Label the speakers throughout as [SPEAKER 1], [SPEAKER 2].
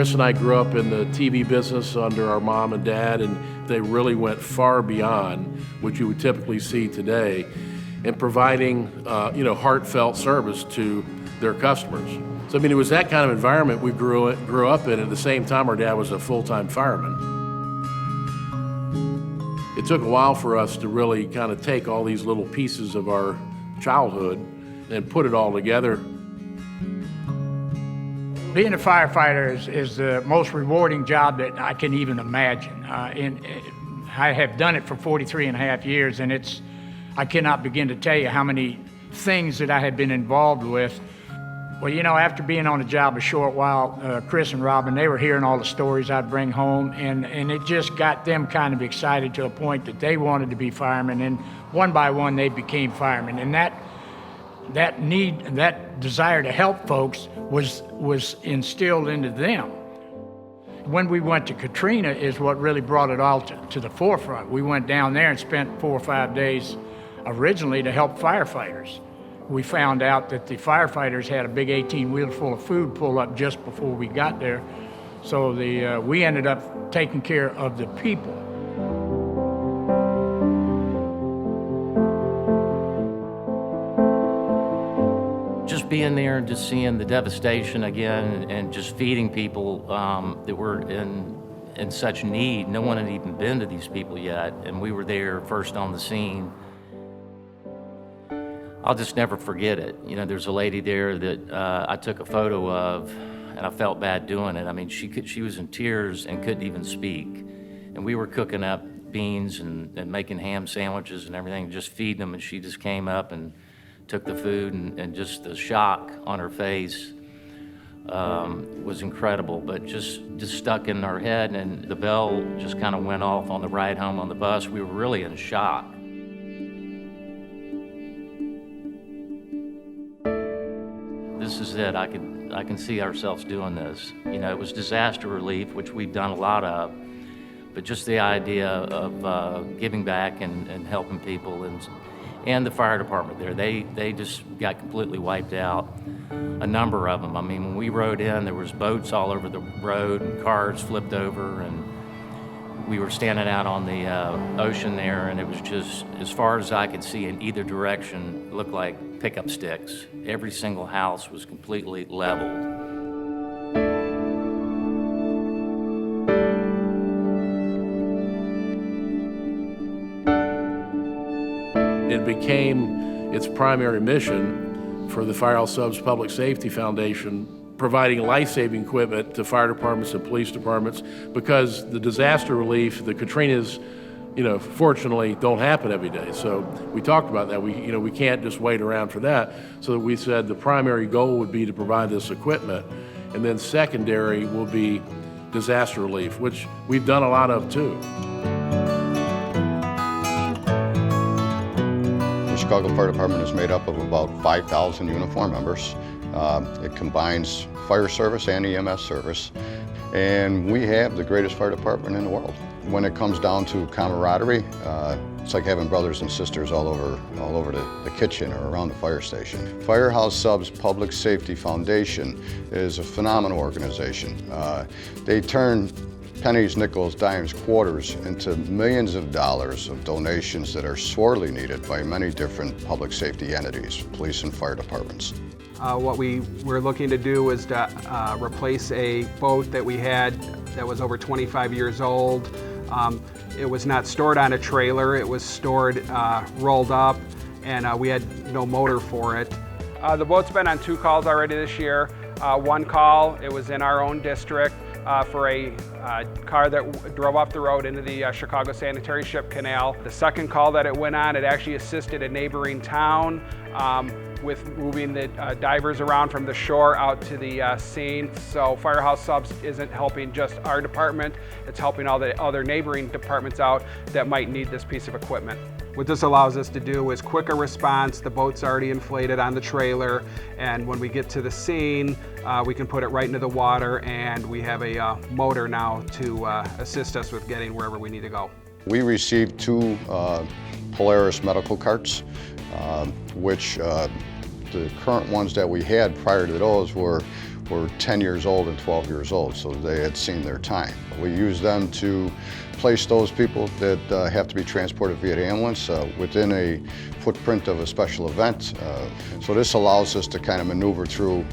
[SPEAKER 1] Chris and I grew up in the TV business under our mom and dad, and they really went far beyond what you would typically see today in providing, heartfelt service to their customers. So, it was that kind of environment we grew up in. At the same time, our dad was a full-time fireman. It took a while for us to really kind of take all these little pieces of our childhood and put it all together.
[SPEAKER 2] Being a firefighter is the most rewarding job that I can even imagine. I have done it for 43 and a half years, and I cannot begin to tell you how many things that I have been involved with. Well, after being on the job a short while, Chris and Robin, they were hearing all the stories I'd bring home, and it just got them kind of excited to a point that they wanted to be firemen, and one by one they became firemen. And that need, that desire to help folks was instilled into them. When we went to Katrina is what really brought it all to the forefront. We went down there and spent 4 or 5 days originally to help firefighters. We found out that the firefighters had a big 18-wheeler full of food pull up just before we got there. So we ended up taking care of the people.
[SPEAKER 3] Just being there and just seeing the devastation again and just feeding people that were in such need. No one had even been to these people yet, and we were there first on the scene. I'll just never forget it. There's a lady there that I took a photo of, and I felt bad doing it. She was in tears and couldn't even speak. And we were cooking up beans and making ham sandwiches and everything, just feeding them, and she just came up and took the food, and just the shock on her face was incredible, but just stuck in our head, and the bell just kind of went off on the ride home on the bus. We were really in shock. This is it. I can see ourselves doing this. It was disaster relief, which we've done a lot of, but just the idea of giving back and helping people, and the fire department there, they just got completely wiped out. A number of them. When we rode in, there was boats all over the road and cars flipped over, and we were standing out on the ocean there, and it was just, as far as I could see in either direction, it looked like pickup sticks. Every single house was completely leveled.
[SPEAKER 1] It became its primary mission for the Firehouse Subs Public Safety Foundation, providing life-saving equipment to fire departments and police departments, because the disaster relief, the Katrinas, fortunately don't happen every day. So we talked about that. We can't just wait around for that. So we said the primary goal would be to provide this equipment, and then secondary will be disaster relief, which we've done a lot of too.
[SPEAKER 4] The Chicago Fire Department is made up of about 5,000 uniform members. It combines fire service and EMS service, and we have the greatest fire department in the world. When it comes down to camaraderie, it's like having brothers and sisters all over the kitchen or around the fire station. Firehouse Subs Public Safety Foundation is a phenomenal organization. They turn pennies, nickels, dimes, quarters into millions of dollars of donations that are sorely needed by many different public safety entities, police and fire departments.
[SPEAKER 5] What we were looking to do was to replace a boat that we had that was over 25 years old. It was not stored on a trailer, it was stored rolled up, and we had no motor for it. The boat's been on 2 calls already this year. One call, it was in our own district for a car that drove off the road into the Chicago Sanitary Ship Canal. The second call that it went on, it actually assisted a neighboring town with moving the divers around from the shore out to the scene. So Firehouse Subs isn't helping just our department, it's helping all the other neighboring departments out that might need this piece of equipment. What this allows us to do is quicker response. The boat's already inflated on the trailer, and when we get to the scene, we can put it right into the water, and we have a motor now to assist us with getting wherever we need to go.
[SPEAKER 4] We received 2 Polaris medical carts, which the current ones that we had prior to those were were 10 years old and 12 years old, so they had seen their time. We use them to place those people that have to be transported via ambulance within a footprint of a special event. So this allows us to kind of maneuver through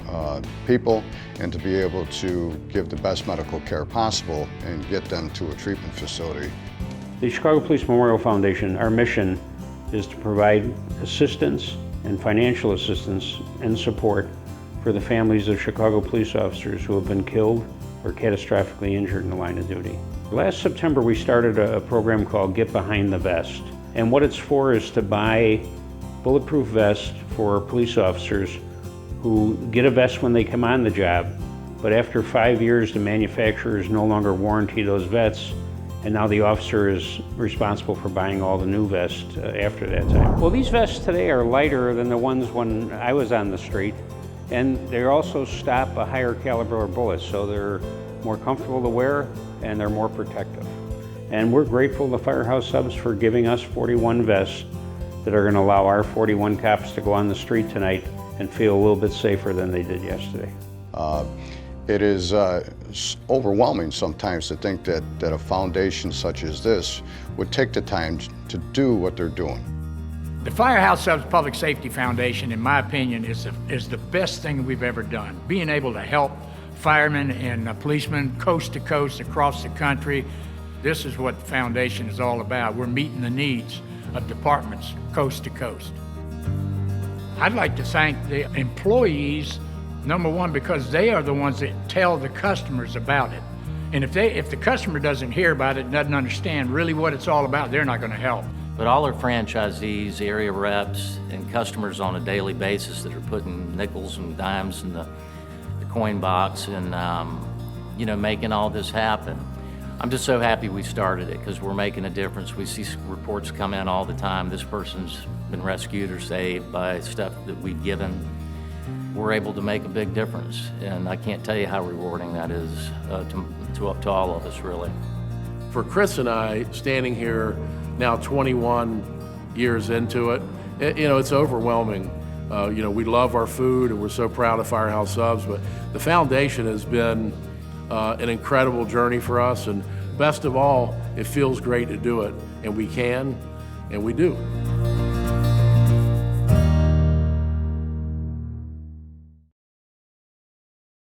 [SPEAKER 4] people and to be able to give the best medical care possible and get them to a treatment facility.
[SPEAKER 6] The Chicago Police Memorial Foundation, our mission is to provide assistance and financial assistance and support for the families of Chicago police officers who have been killed or catastrophically injured in the line of duty. Last September, we started a program called Get Behind the Vest. And what it's for is to buy bulletproof vests for police officers who get a vest when they come on the job, but after 5 years, the manufacturers no longer warranty those vests, and now the officer is responsible for buying all the new vests after that time. Well, these vests today are lighter than the ones when I was on the street, and they also stop a higher caliber bullet, so they're more comfortable to wear and they're more protective. And we're grateful to Firehouse Subs for giving us 41 vests that are going to allow our 41 cops to go on the street tonight and feel a little bit safer than they did yesterday.
[SPEAKER 4] It is overwhelming sometimes to think that a foundation such as this would take the time to do what they're doing.
[SPEAKER 2] The Firehouse Subs Public Safety Foundation, in my opinion, is the best thing we've ever done. Being able to help firemen and policemen coast to coast across the country, this is what the foundation is all about. We're meeting the needs of departments coast to coast. I'd like to thank the employees, number one, because they are the ones that tell the customers about it. And if the customer doesn't hear about it, doesn't understand really what it's all about, they're not going to help.
[SPEAKER 3] But all our franchisees, area reps, and customers on a daily basis that are putting nickels and dimes in the coin box and making all this happen. I'm just so happy we started it because we're making a difference. We see reports come in all the time. This person's been rescued or saved by stuff that we've given. We're able to make a big difference, and I can't tell you how rewarding that is to all of us, really.
[SPEAKER 1] For Chris and I, standing here now 21 years into it, it's overwhelming. We love our food and we're so proud of Firehouse Subs, but the foundation has been an incredible journey for us, and best of all, it feels great to do it, and we can, and we do.